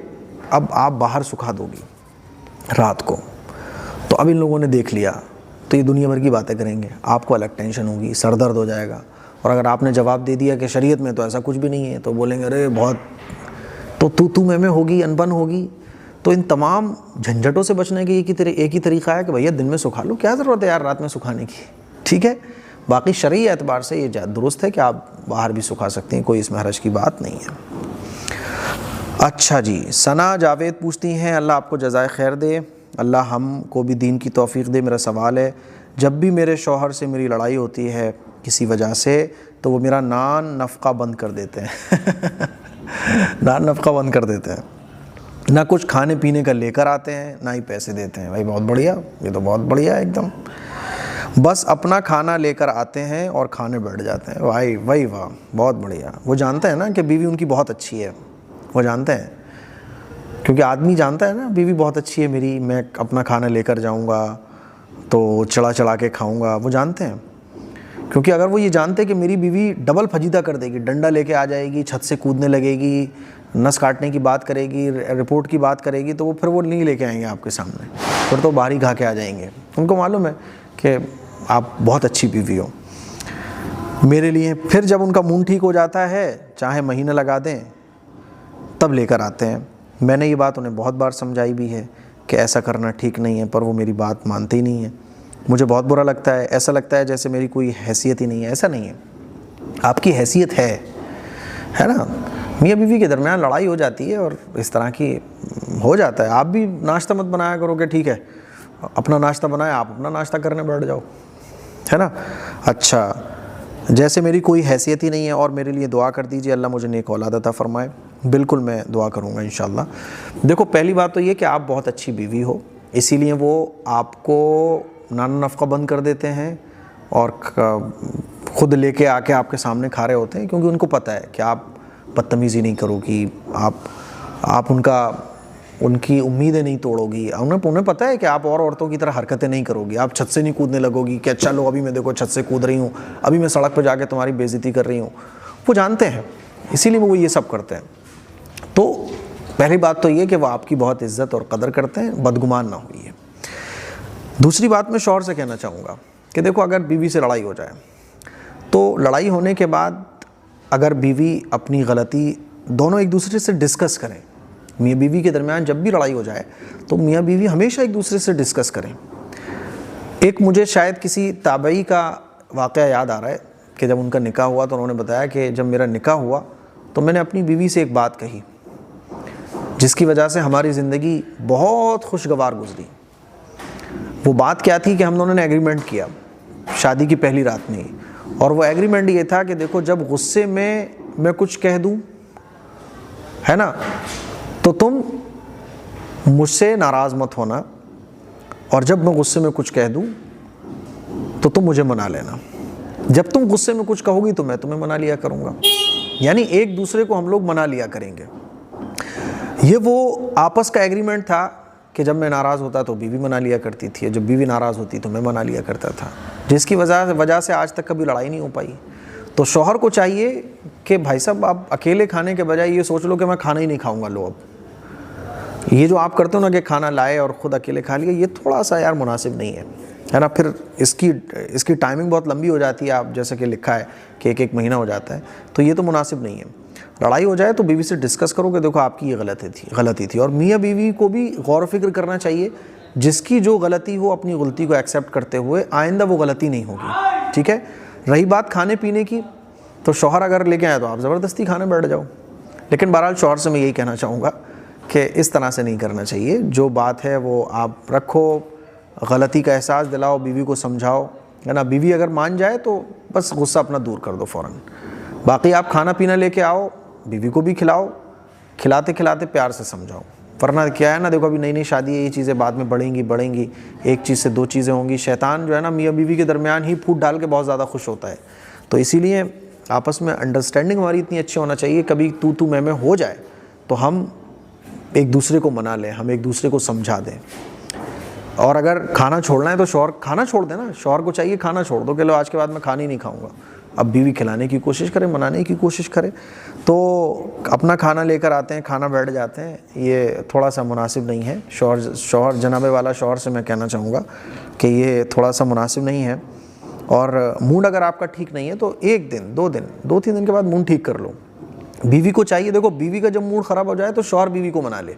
اب آپ باہر سکھا دو گی رات کو، تو اب ان لوگوں نے دیکھ لیا تو یہ دنیا بھر کی باتیں کریں گے، آپ کو الگ ٹینشن ہوگی، سر درد ہو جائے گا۔ اور اگر آپ نے جواب دے دیا کہ شریعت میں تو ایسا کچھ بھی نہیں ہے، تو بولیں گے ارے بہت تو میں ہوگی، انبن ہوگی۔ تو ان تمام جھنجھٹوں سے بچنے کے ایک ہی طریقہ ہے کہ بھیا دن میں سکھا لو، کیا ضرورت ہے یار رات میں سکھانے کی، ٹھیک ہے۔ باقی شرعی اعتبار سے یہ درست ہے کہ آپ باہر بھی سکھا سکتے ہیں، کوئی اس میں حرج کی بات نہیں ہے۔ اچھا جی، ثنا جاوید پوچھتی ہیں اللہ آپ کو جزائے خیر دے، اللہ ہم کو بھی دین کی توفیق دے۔ میرا سوال ہے جب بھی میرے شوہر سے میری لڑائی ہوتی ہے کسی وجہ سے تو وہ میرا نان نفقہ بند کر دیتے ہیں نان نفقہ بند کر دیتے ہیں، نہ کچھ کھانے پینے کا لے کر آتے ہیں، نہ ہی پیسے دیتے ہیں۔ بھائی بہت بڑھیا، یہ تو بہت بڑھیا ہے ایک دم۔ بس اپنا کھانا لے کر آتے ہیں اور کھانے بیٹھ جاتے ہیں. بھائی وہی واہ، بہت بڑھیا. وہ جانتے ہیں نا کہ بیوی ان کی بہت اچھی ہے، وہ جانتے ہیں، کیونکہ آدمی جانتا ہے نا بیوی بہت اچھی ہے میری، میں اپنا کھانا لے کر جاؤں گا تو چڑھا کے کھاؤں گا. وہ جانتے ہیں، کیونکہ اگر وہ یہ جانتے کہ میری بیوی ڈبل پھجیدہ کر دے گی، ڈنڈا لے کے آ جائے گی، چھت سے کودنے لگے گی، نس کاٹنے کی بات کرے گی، رپورٹ کی بات کرے گی، تو وہ پھر وہ نہیں لے کے آئیں گے آپ کے سامنے، پھر تو باہر ہی کھا کے آ جائیں گے. ان کو معلوم ہے کہ آپ بہت اچھی بیوی ہو میرے لیے. پھر جب ان کا مون ٹھیک ہو جاتا ہے، چاہے مہینے لگا دیں، تب لے کر آتے ہیں. میں نے یہ بات انہیں بہت بار سمجھائی بھی ہے کہ ایسا کرنا ٹھیک نہیں ہے، پر وہ میری بات مانتے ہی نہیں ہیں. مجھے بہت برا لگتا ہے، ایسا لگتا ہے جیسے میری کوئی حیثیت ہی نہیں ہے. ایسا نہیں ہے، آپ کی حیثیت ہے نا. میاں بیوی کے درمیان لڑائی ہو جاتی ہے اور اس طرح کی ہو جاتا ہے. آپ بھی ناشتہ مت بنایا کرو کہ ٹھیک ہے اپنا ناشتہ بنایا، آپ اپنا ناشتہ کرنے بیٹھ جاؤ، ہے نا. اچھا، جیسے میری کوئی حیثیت ہی نہیں ہے. اور میرے لیے دعا کر دیجیے، اللہ مجھے نیک اولاد عطا فرمائے. بالکل میں دعا کروں گا انشاءاللہ. دیکھو، پہلی بات تو یہ کہ آپ بہت اچھی بیوی ہو، اسی لیے وہ آپ کو نان نفقہ بند کر دیتے ہیں اور خود لے کے آ کے آپ کے سامنے کھا رہے ہوتے ہیں، کیونکہ ان کو پتہ ہے کہ آپ بدتمیزی نہیں کرو گی، آپ ان کی امیدیں نہیں توڑو گی. انہیں پتہ ہے کہ آپ اور عورتوں کی طرح حرکتیں نہیں کرو گی. آپ چھت سے نہیں کودنے لگو گی کہ اچھا لو ابھی میں دیکھو چھت سے کود رہی ہوں، ابھی میں سڑک پہ جا کے تمہاری بے عزتی کر رہی ہوں. وہ جانتے ہیں، اسی لیے وہ یہ سب کرتے ہیں. تو پہلی بات تو یہ کہ وہ آپ کی بہت عزت اور قدر کرتے ہیں، بدگمان نہ ہوئیے. دوسری بات میں شوہر سے کہنا چاہوں گا کہ دیکھو، اگر بیوی سے لڑائی ہو جائے تو لڑائی ہونے کے بعد اگر بیوی اپنی غلطی دونوں ایک دوسرے سے ڈسکس کریں. میاں بیوی کے درمیان جب بھی لڑائی ہو جائے تو میاں بیوی ہمیشہ ایک دوسرے سے ڈسکس کریں. ایک مجھے شاید کسی تابعی کا واقعہ یاد آ رہا ہے کہ جب ان کا نکاح ہوا تو انہوں نے بتایا کہ جب میرا نکاح ہوا تو میں نے اپنی بیوی سے ایک بات کہی جس کی وجہ سے ہماری زندگی بہت خوشگوار گزری. وہ بات کیا تھی کہ ہم دونوں نے ایگریمنٹ کیا شادی کی پہلی رات میں، اور وہ ایگریمنٹ یہ تھا کہ دیکھو، جب غصے میں کچھ کہہ دوں، ہے نا، تو تم مجھ سے ناراض مت ہونا، اور جب میں غصے میں کچھ کہہ دوں تو تم مجھے منا لینا. جب تم غصے میں کچھ کہو گی تو میں تمہیں منا لیا کروں گا. یعنی ایک دوسرے کو ہم لوگ منا لیا کریں گے. یہ وہ آپس کا ایگریمنٹ تھا کہ جب میں ناراض ہوتا تو بیوی منا لیا کرتی تھی، جب بیوی ناراض ہوتی تو میں منا لیا کرتا تھا، جس کی وجہ سے آج تک کبھی لڑائی نہیں ہو پائی. تو شوہر کو چاہیے کہ بھائی صاحب، آپ اکیلے کھانے کے بجائے یہ سوچ لو کہ میں کھانا ہی نہیں کھاؤں گا. لو، اب یہ جو آپ کرتے ہو نا کہ کھانا لائے اور خود اکیلے کھا لیا، یہ تھوڑا سا یار مناسب نہیں ہے نا. پھر اس کی ٹائمنگ بہت لمبی ہو جاتی ہے، آپ جیسے کہ لکھا ہے کہ ایک مہینہ ہو جاتا ہے، تو یہ تو مناسب نہیں ہے. لڑائی ہو جائے تو بیوی سے ڈسکس کرو کہ دیکھو آپ کی یہ غلطی تھی. اور میاں بیوی کو بھی غور و فکر کرنا چاہیے، جس کی جو غلطی ہو اپنی غلطی کو ایکسیپٹ کرتے ہوئے آئندہ وہ غلطی نہیں ہوگی. ٹھیک ہے. رہی بات کھانے پینے کی، تو شوہر اگر لے کے آئے تو آپ زبردستی کھانے بیٹھ جاؤ. لیکن بہرحال شوہر سے میں یہی کہنا چاہوں گا کہ اس طرح سے نہیں کرنا چاہیے. جو بات ہے وہ آپ رکھو، غلطی کا احساس دلاؤ، بیوی کو سمجھاؤ، ہے نا. بیوی اگر مان جائے تو بس غصہ اپنا دور کر دو فوراً. باقی آپ کھانا پینا لے کے آؤ، بیوی کو بھی کھلاؤ، کھلاتے کھلاتے پیار سے سمجھاؤ. ورنہ کیا ہے نا، دیکھو ابھی نئی نئی شادی ہے، یہ چیزیں بعد میں بڑھیں گی، ایک چیز سے دو چیزیں ہوں گی. شیطان جو ہے نا میاں بیوی کے درمیان ہی پھوٹ ڈال کے بہت زیادہ خوش ہوتا ہے. تو اسی لیے آپس میں انڈرسٹینڈنگ ہماری اتنی اچھی ہونا چاہیے، کبھی تو میں ہو جائے تو ہم ایک دوسرے کو منا لیں، ہم ایک دوسرے کو سمجھا دیں. اور اگر کھانا چھوڑنا ہے تو شوہر کھانا چھوڑ دے نا. شوہر کو چاہیے کھانا چھوڑ دو کہ لو آج کے بعد میں کھانا ہی نہیں کھاؤں گا. اب بیوی کھلانے کی کوشش کرے، منانے کی کوشش کرے. تو اپنا کھانا لے کر آتے ہیں، کھانا بیٹھ جاتے ہیں، یہ تھوڑا سا مناسب نہیں ہے. شوہر جناب والا شوہر سے میں کہنا چاہوں گا کہ یہ تھوڑا سا مناسب نہیں ہے. اور موڈ اگر آپ کا ٹھیک نہیں ہے تو ایک دن، 2 دن، 2-3 دن کے بعد موڈ ٹھیک کر لو. بیوی کو چاہیے، دیکھو بیوی کا جب موڈ خراب ہو جائے تو شوہر بیوی کو منا لے،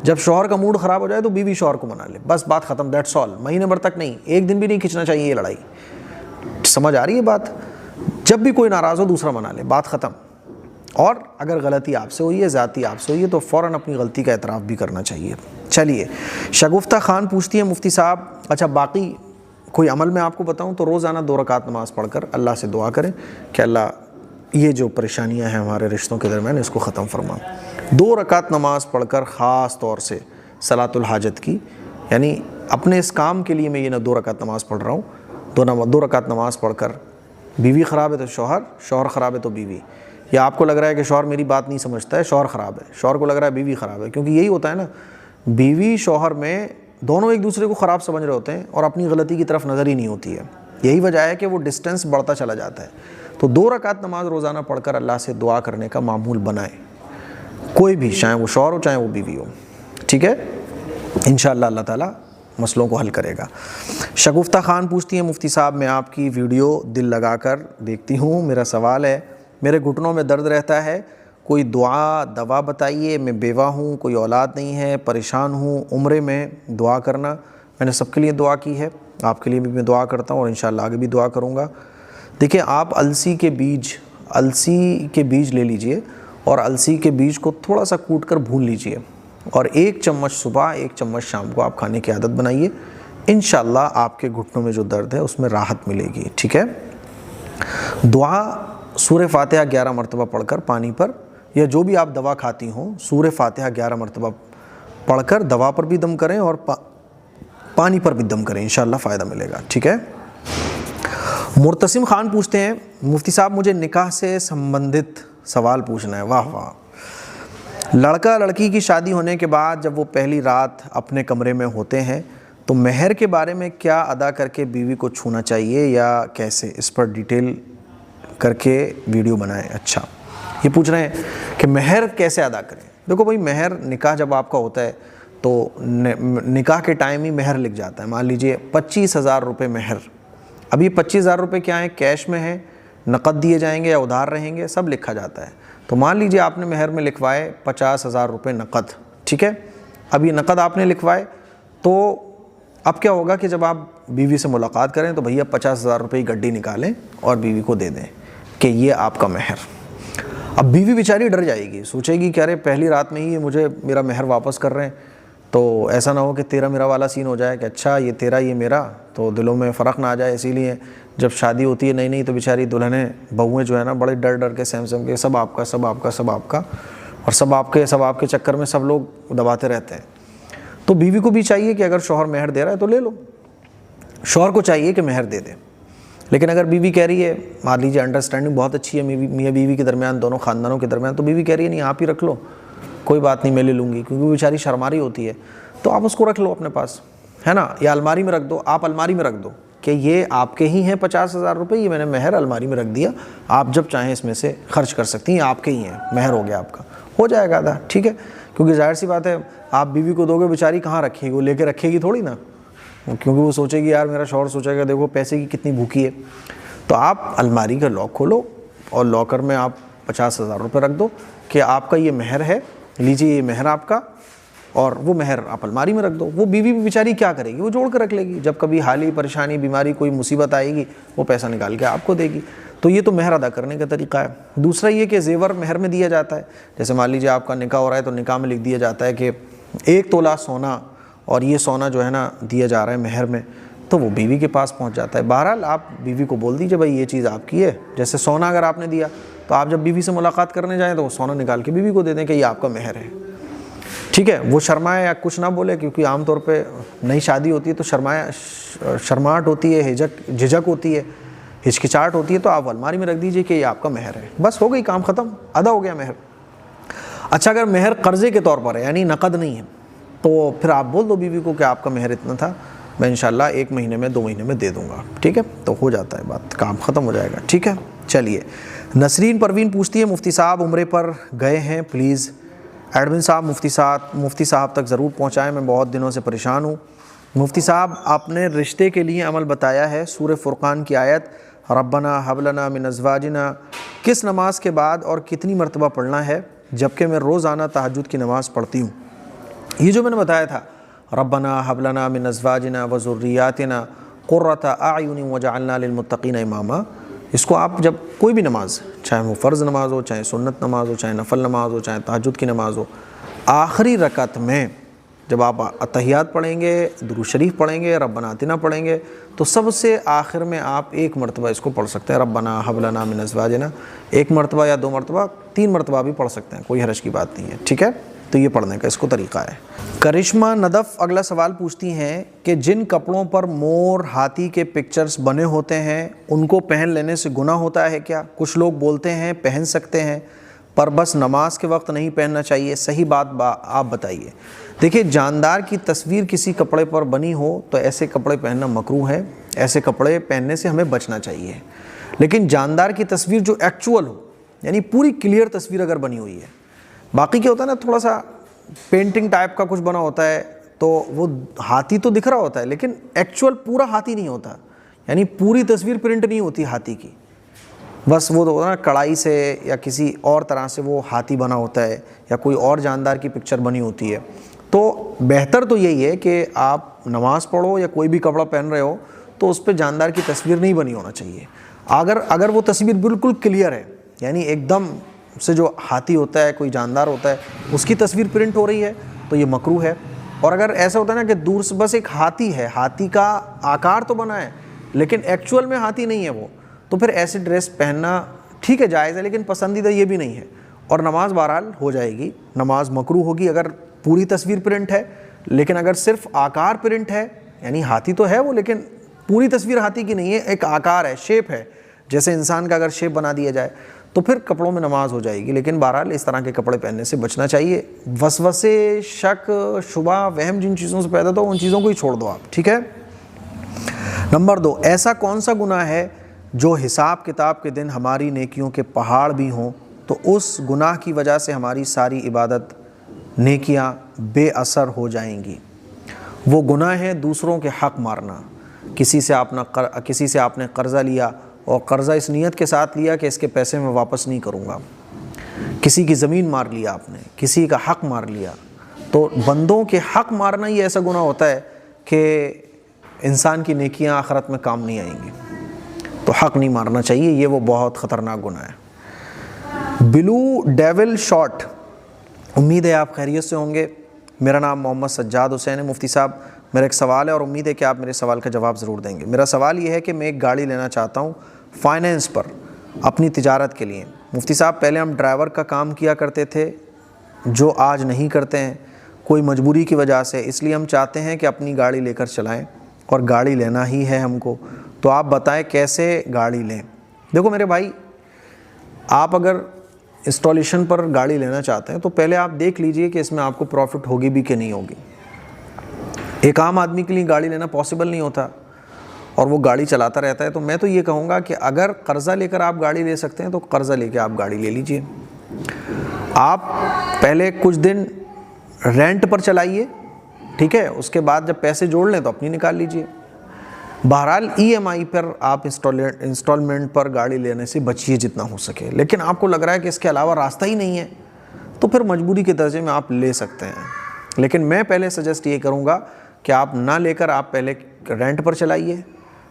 جب شوہر کا موڈ خراب ہو جائے تو بیوی شوہر کو منا لے. بس بات ختم، دیٹس آل. مہینے بھر تک نہیں، ایک دن بھی نہیں کھینچنا چاہیے یہ لڑائی. سمجھ آ رہی ہے بات؟ جب بھی کوئی ناراض ہو دوسرا منا لے، بات ختم. اور اگر غلطی آپ سے ہوئی ہے، ذاتی آپ سے ہوئی ہے، تو فوراً اپنی غلطی کا اعتراف بھی کرنا چاہیے. چلیے، شگفتہ خان پوچھتی ہے مفتی صاحب، اچھا باقی کوئی عمل میں آپ کو بتاؤں تو روزانہ 2 رکعت نماز پڑھ کر اللہ سے دعا کریں کہ اللہ یہ جو پریشانیاں ہیں ہمارے رشتوں کے درمیان اس کو ختم فرما. 2 رکعت نماز پڑھ کر، خاص طور سے صلاۃ الحاجت کی، یعنی اپنے اس کام کے لیے میں یہ 2 رکعت نماز پڑھ رہا ہوں، دو رکعت نماز پڑھ کر بیوی خراب ہے تو شوہر، شوہر خراب ہے تو بیوی، یا آپ کو لگ رہا ہے کہ شوہر میری بات نہیں سمجھتا ہے شوہر خراب ہے، شوہر کو لگ رہا ہے بیوی خراب ہے، کیونکہ یہی ہوتا ہے نا، بیوی شوہر میں دونوں ایک دوسرے کو خراب سمجھ رہے ہوتے ہیں اور اپنی غلطی کی طرف نظر ہی نہیں ہوتی ہے، یہی وجہ ہے کہ وہ ڈسٹینس بڑھتا چلا جاتا ہے۔ تو 2 رکعت نماز روزانہ پڑھ کر اللہ سے دعا کرنے کا معمول بنائیں، کوئی بھی، چاہے وہ شوہر ہو چاہے وہ بیوی ہو، ٹھیک ہے؟ انشاءاللہ اللہ تعالیٰ مسئلوں کو حل کرے گا۔ شگفتہ خان پوچھتی ہیں مفتی صاحب میں آپ کی ویڈیو دل لگا کر دیکھتی ہوں، میرا سوال ہے میرے گھٹنوں میں درد رہتا ہے، کوئی دعا دوا بتائیے، میں بیوہ ہوں، کوئی اولاد نہیں ہے، پریشان ہوں، عمرے میں دعا کرنا، میں نے سب کے لیے دعا کی ہے، آپ کے لیے بھی میں دعا کرتا ہوں اور انشاءاللہ آگے بھی دعا کروں گا۔ دیکھیں آپ السی کے بیج لے لیجئے اور السی کے بیج کو تھوڑا سا کوٹ کر بھون لیجئے اور 1 چمچ صبح 1 چمچ شام کو آپ کھانے کی عادت بنائیے، انشاءاللہ آپ کے گھٹنوں میں جو درد ہے اس میں راحت ملے گی، ٹھیک ہے؟ دعا سورہ فاتحہ 11 مرتبہ پڑھ کر پانی پر، یا جو بھی آپ دوا کھاتی ہوں سورہ فاتحہ 11 مرتبہ پڑھ کر دوا پر بھی دم کریں اور پانی پر بھی دم کریں، انشاءاللہ فائدہ ملے گا، ٹھیک ہے؟ مرتسم خان پوچھتے ہیں مفتی صاحب مجھے نکاح سے سمبندھت سوال پوچھنا ہے۔ واہ واہ۔ لڑکا لڑکی کی شادی ہونے کے بعد جب وہ پہلی رات اپنے کمرے میں ہوتے ہیں تو مہر کے بارے میں کیا ادا کر کے بیوی کو چھونا چاہیے یا کیسے، اس پر ڈیٹیل کر کے ویڈیو بنائیں۔ اچھا، یہ پوچھ رہے ہیں کہ مہر کیسے ادا کریں۔ دیکھو بھائی، مہر نکاح جب آپ کا ہوتا ہے تو نکاح کے ٹائم ہی مہر لکھ جاتا ہے، مان لیجئے 25,000 روپے مہر۔ اب یہ 25,000 روپے کیا ہیں، کیش میں ہیں، نقد دیے جائیں گے یا ادھار رہیں گے، سب لکھا جاتا ہے۔ تو مان لیجئے آپ نے مہر میں لکھوائے 50,000 روپے نقد، ٹھیک ہے؟ اب یہ نقد آپ نے لکھوائے تو اب کیا ہوگا کہ جب آپ بیوی سے ملاقات کریں تو بھیا 50,000 روپے کی گڈی نکالیں اور بیوی کو دے دیں کہ یہ آپ کا مہر۔ اب بیوی بیچاری ڈر جائے گی، سوچے گی کہ ارے پہلی رات میں ہی مجھے میرا مہر واپس کر رہے ہیں، تو ایسا نہ ہو کہ تیرا میرا والا سین ہو جائے کہ اچھا یہ تیرا یہ میرا، تو دلوں میں فرق نہ آ جائے۔ اسی لیے جب شادی ہوتی ہے نئی نئی تو بیچاری دلہنیں بہویں جو ہے نا بڑے ڈر ڈر کے سم کے سب آپ کا سب آپ کا سب آپ کا، اور سب آپ کے چکر میں سب لوگ دباتے رہتے ہیں۔ تو بیوی کو بھی چاہیے کہ اگر شوہر مہر دے رہا ہے تو لے لو، شوہر کو چاہیے کہ مہر دے دے۔ لیکن اگر بیوی کہہ رہی ہے، مان لیجیے انڈرسٹینڈنگ بہت اچھی ہے میاں بیوی کے درمیان، دونوں خاندانوں کے درمیان، تو بیوی کہہ رہی ہے نہیں آپ ہی رکھ لو، کوئی بات نہیں میں لے لوں گی، کیونکہ وہ بیچاری شرما رہی ہوتی ہے، تو آپ اس کو رکھ لو اپنے پاس، ہے نا، یا الماری میں رکھ دو، آپ الماری میں رکھ دو کہ یہ آپ کے ہی ہیں 50,000 روپے، یہ میں نے مہر الماری میں رکھ دیا، آپ جب چاہیں اس میں سے خرچ کر سکتی ہیں، آپ کے ہی ہیں، مہر ہو گیا آپ کا، ہو جائے گا آدھا، ٹھیک ہے؟ کیونکہ ظاہر سی بات ہے آپ بیوی کو دو گے، بیچاری کہاں رکھے گی، وہ لے کے رکھے گی تھوڑی نا، کیونکہ وہ سوچے گی یار میرا شوہر سوچے گا دیکھو پیسے کی کتنی بھوکی ہے۔ تو آپ الماری کا لاک کھولو اور لاکر میں آپ 50,000 روپے رکھ دو کہ آپ کا یہ مہر ہے، لیجیے یہ مہر آپ کا، اور وہ مہر آپ الماری میں رکھ دو۔ وہ بیوی بھی بیچاری کیا کرے گی، وہ جوڑ کر رکھ لے گی، جب کبھی حالی پریشانی بیماری کوئی مصیبت آئے گی وہ پیسہ نکال کے آپ کو دے گی۔ تو یہ تو مہر ادا کرنے کا طریقہ ہے۔ دوسرا یہ کہ زیور مہر میں دیا جاتا ہے، جیسے مان لیجیے آپ کا نکاح ہو رہا ہے تو نکاح میں لکھ دیا جاتا ہے کہ 1 تولہ سونا، اور یہ سونا جو ہے نا دیا جا رہا ہے مہر میں، تو وہ بیوی کے پاس پہنچ جاتا ہے۔ بہرحال آپ بیوی کو بول دیجیے بھائی یہ چیز آپ کی ہے، جیسے سونا اگر آپ نے دیا تو آپ جب بیوی سے ملاقات کرنے جائیں تو وہ سونا نکال کے بیوی کو دے دیں کہ یہ آپ کا مہر ہے، ٹھیک ہے؟ وہ شرمائے یا کچھ نہ بولے، کیونکہ عام طور پہ نئی شادی ہوتی ہے تو شرماہٹ ہوتی ہے، جھجک ہوتی ہے، ہچکچاہٹ ہوتی ہے، تو آپ الماری میں رکھ دیجئے کہ یہ آپ کا مہر ہے، بس ہو گئی، کام ختم، ادا ہو گیا مہر۔ اچھا اگر مہر قرضے کے طور پر ہے یعنی نقد نہیں ہے تو پھر آپ بول دو بیوی کو کہ آپ کا مہر اتنا تھا، میں انشاءاللہ 1 مہینے میں 2 مہینے میں دے دوں گا، ٹھیک ہے؟ تو ہو جاتا ہے بات، کام ختم ہو جائے گا، ٹھیک ہے؟ چلیے، نسرین پروین پوچھتی ہے مفتی صاحب عمرے پر گئے ہیں، پلیز ایڈمن صاحب مفتی صاحب تک ضرور پہنچائیں، میں بہت دنوں سے پریشان ہوں۔ مفتی صاحب آپ نے رشتے کے لیے عمل بتایا ہے، سورہ فرقان کی آیت ربنا حب لنا من ازواجنا کس نماز کے بعد اور کتنی مرتبہ پڑھنا ہے، جبکہ میں روزانہ تہجد کی نماز پڑھتی ہوں؟ یہ جو میں نے بتایا تھا ربنا حب لنا من ازواجنا وذریاتنا قرۃ اعین وجعلنا للمتقین اماما، اس کو آپ جب کوئی بھی نماز، چاہے وہ فرض نماز ہو، چاہے سنت نماز ہو، چاہے نفل نماز ہو، چاہے تہجد کی نماز ہو، آخری رکعت میں جب آپ اتحیات پڑھیں گے، درود شریف پڑھیں گے، ربنا آتنا پڑھیں گے، تو سب سے آخر میں آپ 1 مرتبہ اس کو پڑھ سکتے ہیں، ربنا حب لنا من ازواجنا، 1 مرتبہ یا 2 مرتبہ، 3 مرتبہ بھی پڑھ سکتے ہیں، کوئی حرج کی بات نہیں ہے، ٹھیک ہے؟ تو یہ پڑھنے کا اس کو طریقہ ہے۔ کرشمہ ندف اگلا سوال پوچھتی ہیں کہ جن کپڑوں پر مور ہاتھی کے پکچرز بنے ہوتے ہیں ان کو پہن لینے سے گناہ ہوتا ہے کیا؟ کچھ لوگ بولتے ہیں پہن سکتے ہیں پر بس نماز کے وقت نہیں پہننا چاہیے، صحیح بات آپ بتائیے۔ دیکھیے، جاندار کی تصویر کسی کپڑے پر بنی ہو تو ایسے کپڑے پہننا مکروہ ہے، ایسے کپڑے پہننے سے ہمیں بچنا چاہیے۔ لیکن جاندار کی تصویر جو ایکچول ہو، یعنی پوری کلیئر تصویر اگر بنی ہوئی ہے، باقی کیا ہوتا ہے نا، تھوڑا سا پینٹنگ ٹائپ کا کچھ بنا ہوتا ہے تو وہ ہاتھی تو دکھ رہا ہوتا ہے لیکن ایکچول پورا ہاتھی نہیں ہوتا، یعنی پوری تصویر پرنٹ نہیں ہوتی ہاتھی کی، بس وہ ہوتا ہے نا کڑائی سے یا کسی اور طرح سے وہ ہاتھی بنا ہوتا ہے یا کوئی اور جاندار کی پکچر بنی ہوتی ہے۔ تو بہتر تو یہی ہے کہ آپ نماز پڑھو یا کوئی بھی کپڑا پہن رہے ہو تو اس پہ جاندار کی تصویر نہیں بنی ہونا چاہیے۔ اگر وہ تصویر بالکل کلیئر ہے، یعنی ایک دم سے جو ہاتھی ہوتا ہے، کوئی جاندار ہوتا ہے، اس کی تصویر پرنٹ ہو رہی ہے تو یہ مکروہ ہے۔ اور اگر ایسا ہوتا ہے نا کہ دور سے بس ایک ہاتھی ہے، ہاتھی کا آکار تو بنا ہے لیکن ایکچول میں ہاتھی نہیں ہے وہ، تو پھر ایسی ڈریس پہننا ٹھیک ہے، جائز ہے، لیکن پسندیدہ یہ بھی نہیں ہے، اور نماز بہرحال ہو جائے گی، نماز مکروہ ہوگی اگر پوری تصویر پرنٹ ہے۔ لیکن اگر صرف آکار پرنٹ ہے، یعنی ہاتھی تو ہے وہ لیکن پوری تصویر ہاتھی کی نہیں ہے، ایک آکار ہے، شیپ ہے، جیسے انسان کا اگر شیپ بنا دیا جائے تو پھر کپڑوں میں نماز ہو جائے گی۔ لیکن بہرحال اس طرح کے کپڑے پہننے سے بچنا چاہیے۔ وسوسے، شک، شبہ، وہم جن چیزوں سے پیدا تو ان چیزوں کو ہی چھوڑ دو آپ، ٹھیک ہے۔ نمبر 2، ایسا کون سا گناہ ہے جو حساب کتاب کے دن ہماری نیکیوں کے پہاڑ بھی ہوں تو اس گناہ کی وجہ سے ہماری ساری عبادت نیکیاں بے اثر ہو جائیں گی؟ وہ گناہ ہے دوسروں کے حق مارنا۔ کسی سے آپ نے قرضہ لیا اور قرضہ اس نیت کے ساتھ لیا کہ اس کے پیسے میں واپس نہیں کروں گا، کسی کی زمین مار لیا آپ نے، کسی کا حق مار لیا، تو بندوں کے حق مارنا ہی ایسا گناہ ہوتا ہے کہ انسان کی نیکیاں آخرت میں کام نہیں آئیں گی، تو حق نہیں مارنا چاہیے، یہ وہ بہت خطرناک گناہ ہے۔ بلو ڈیول شارٹ، امید ہے آپ خیریت سے ہوں گے۔ میرا نام محمد سجاد حسین ہے۔ مفتی صاحب، میرا ایک سوال ہے اور امید ہے کہ آپ میرے سوال کا جواب ضرور دیں گے۔ میرا سوال یہ ہے کہ میں ایک گاڑی لینا چاہتا ہوں فائنینس پر اپنی تجارت کے لیے۔ مفتی صاحب، پہلے ہم ڈرائیور کا کام کیا کرتے تھے جو آج نہیں کرتے ہیں کوئی مجبوری کی وجہ سے، اس لیے ہم چاہتے ہیں کہ اپنی گاڑی لے کر چلائیں اور گاڑی لینا ہی ہے ہم کو، تو آپ بتائیں کیسے گاڑی لیں؟ دیکھو میرے بھائی، آپ اگر انسٹالیشن پر گاڑی لینا چاہتے ہیں تو پہلے آپ دیکھ لیجئے کہ اس میں آپ کو پروفٹ ہوگی بھی کہ نہیں ہوگی۔ ایک عام آدمی کے لیے گاڑی لینا پاسبل نہیں ہوتا اور وہ گاڑی چلاتا رہتا ہے، تو میں تو یہ کہوں گا کہ اگر قرضہ لے کر آپ گاڑی لے سکتے ہیں تو قرضہ لے کے آپ گاڑی لے لیجئے۔ آپ پہلے کچھ دن رینٹ پر چلائیے، ٹھیک ہے، اس کے بعد جب پیسے جوڑ لیں تو اپنی نکال لیجئے۔ بہرحال ای ایم آئی پر آپ انسٹالمنٹ پر گاڑی لینے سے بچیے جتنا ہو سکے، لیکن آپ کو لگ رہا ہے کہ اس کے علاوہ راستہ ہی نہیں ہے تو پھر مجبوری کے درجے میں آپ لے سکتے ہیں۔ لیکن میں پہلے سجیسٹ یہ کروں گا کہ آپ نہ لے کر آپ پہلے رینٹ پر چلائیے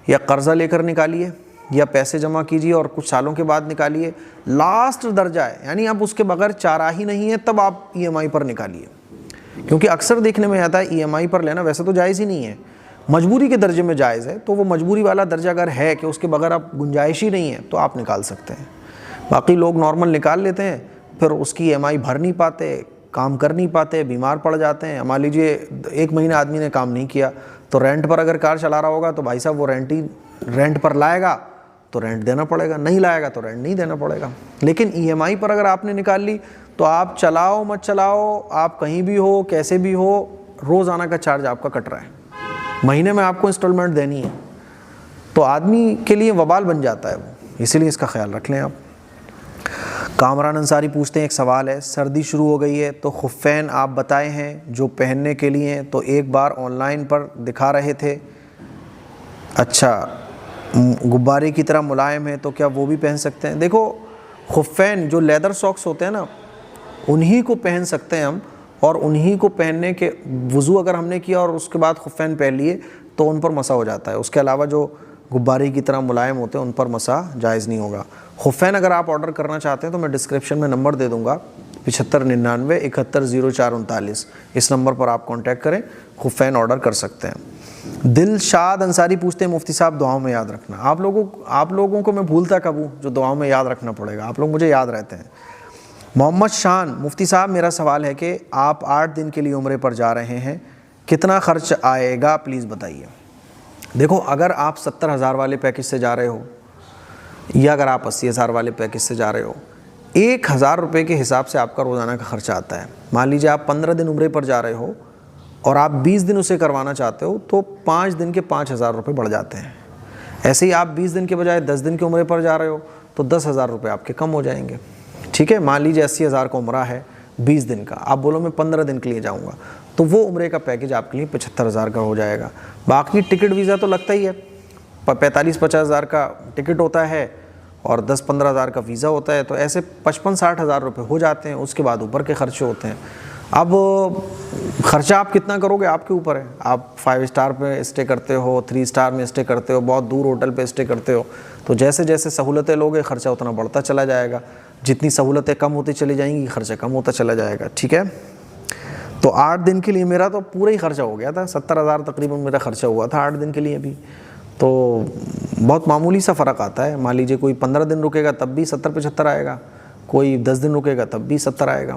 یا قرضہ لے کر نکالیے یا پیسے جمع کیجیے اور کچھ سالوں کے بعد نکالیے۔ لاسٹ درجہ ہے، یعنی آپ اس کے بغیر چارہ ہی نہیں ہے تب آپ ای ایم آئی پر نکالیے، کیونکہ اکثر دیکھنے میں آتا ہے ای ایم آئی پر لینا ویسے تو جائز ہی نہیں ہے، مجبوری کے درجے میں جائز ہے، تو وہ مجبوری والا درجہ اگر ہے کہ اس کے بغیر آپ گنجائش ہی نہیں ہے تو آپ نکال سکتے ہیں۔ باقی لوگ نارمل نکال لیتے ہیں، پھر اس کی ای ایم آئی بھر نہیں پاتے، کام کر نہیں پاتے، بیمار پڑ جاتے ہیں۔ مان لیجیے 1 مہینہ آدمی نے کام نہیں کیا تو رینٹ پر اگر کار چلا رہا ہوگا تو بھائی صاحب وہ رینٹ پر لائے گا تو رینٹ دینا پڑے گا، نہیں لائے گا تو رینٹ نہیں دینا پڑے گا۔ لیکن ای ایم آئی پر اگر آپ نے نکال لی تو آپ چلاؤ مت چلاؤ، آپ کہیں بھی ہو کیسے بھی ہو، روزانہ کا چارج آپ کا کٹ رہا ہے، مہینے میں آپ کو انسٹالمنٹ دینی ہے، تو آدمی کے لیے وبال بن جاتا ہے وہ، اسی لیے اس کا خیال رکھ لیں آپ۔ کامران انصاری پوچھتے ہیں، ایک سوال ہے، سردی شروع ہو گئی ہے تو خفین آپ بتائے ہیں جو پہننے کے لیے ہیں، تو ایک بار آن لائن پر دکھا رہے تھے، اچھا غبارے کی طرح ملائم ہے تو کیا وہ بھی پہن سکتے ہیں؟ دیکھو خفین جو لیدر ساکس ہوتے ہیں نا، انہی کو پہن سکتے ہیں ہم، اور انہی کو پہننے کے وضو اگر ہم نے کیا اور اس کے بعد خفین پہن لیے تو ان پر مسح ہو جاتا ہے۔ اس کے علاوہ جو غبارے کی طرح ملائم ہوتے ہیں ان پر مسح جائز نہیں ہوگا۔ خفین اگر آپ آرڈر کرنا چاہتے ہیں تو میں ڈسکرپشن میں نمبر دے دوں گا، 7599 710439، اس نمبر پر آپ کانٹیکٹ کریں، خفین آرڈر کر سکتے ہیں۔ دلشاد انصاری پوچھتے ہیں، مفتی صاحب دعاؤں میں یاد رکھنا، آپ لوگوں کو میں بھولتا کب ہوں جو دعاؤں میں یاد رکھنا پڑے گا، آپ لوگ مجھے یاد رہتے ہیں۔ محمد شان مفتی صاحب میرا سوال ہے کہ آپ 8 دن کے لیے عمرے پر جا رہے ہیں، کتنا خرچ آئے گا پلیز بتائیے۔ دیکھو اگر آپ 70,000 والے پیکج سے جا رہے ہو یا اگر آپ 80,000 والے پیکج سے جا رہے ہو، 1,000 روپے کے حساب سے آپ کا روزانہ کا خرچہ آتا ہے۔ مان لیجیے آپ 15 دن عمرے پر جا رہے ہو اور آپ 20 دن اسے کروانا چاہتے ہو تو 5 دن کے 5,000 روپے بڑھ جاتے ہیں۔ ایسے ہی آپ 20 دن کے بجائے 10 دن کے عمرے پر جا رہے ہو تو 10,000 روپے آپ کے کم ہو جائیں گے، ٹھیک ہے۔ مان لیجیے 80,000 کا عمرہ ہے 20 دن کا، آپ بولو میں 15 دن کے لیے جاؤں گا تو وہ عمرے کا پیکج آپ کے لیے 75,000 کا ہو جائے گا۔ باقی ٹکٹ ویزا تو لگتا ہی ہے، 45-50,000 کا ٹکٹ ہوتا ہے اور 10-15,000 کا ویزا ہوتا ہے، تو ایسے 55-60,000 روپے ہو جاتے ہیں۔ اس کے بعد اوپر کے خرچے ہوتے ہیں۔ اب خرچہ آپ کتنا کرو گے آپ کے اوپر ہے۔ آپ 5 اسٹار پہ اسٹے کرتے ہو، 3 اسٹار میں اسٹے کرتے ہو، بہت دور ہوٹل پہ اسٹے کرتے ہو، تو جیسے جیسے سہولتیں لوگے خرچہ اتنا بڑھتا چلا جائے گا۔ جتنی سہولتیں کم ہوتی چلی جائیں گی خرچہ کم ہوتا چلا جائے گا، ٹھیک ہے۔ تو 8 دن کے لیے میرا تو پورا ہی خرچہ ہو گیا تھا، 70,000 تقریباً میرا خرچہ ہوا تھا 8 دن کے لیے بھی۔ تو بہت معمولی سا فرق آتا ہے۔ مان لیجیے کوئی 15 دن رکے گا تب بھی 70-75 آئے گا، کوئی 10 دن رکے گا تب بھی 70 آئے گا۔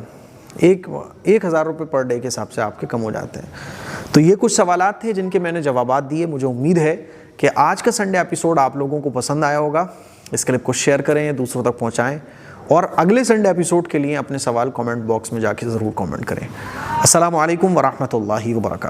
1,000 روپے پر ڈے کے حساب سے آپ کے کم ہو جاتے ہیں۔ تو یہ کچھ سوالات تھے جن کے میں نے جوابات دیے۔ مجھے امید ہے کہ آج کا سنڈے ایپیسوڈ آپ لوگوں کو پسند آیا ہوگا۔ اس کلپ کو شیئر کریں، دوسروں تک پہنچائیں، اور اگلے سنڈے ایپیسوڈ کے لیے اپنے سوال کامنٹ باکس میں جا کے ضرور کامنٹ کریں۔ السلام علیکم ورحمۃ اللہ وبرکاتہ۔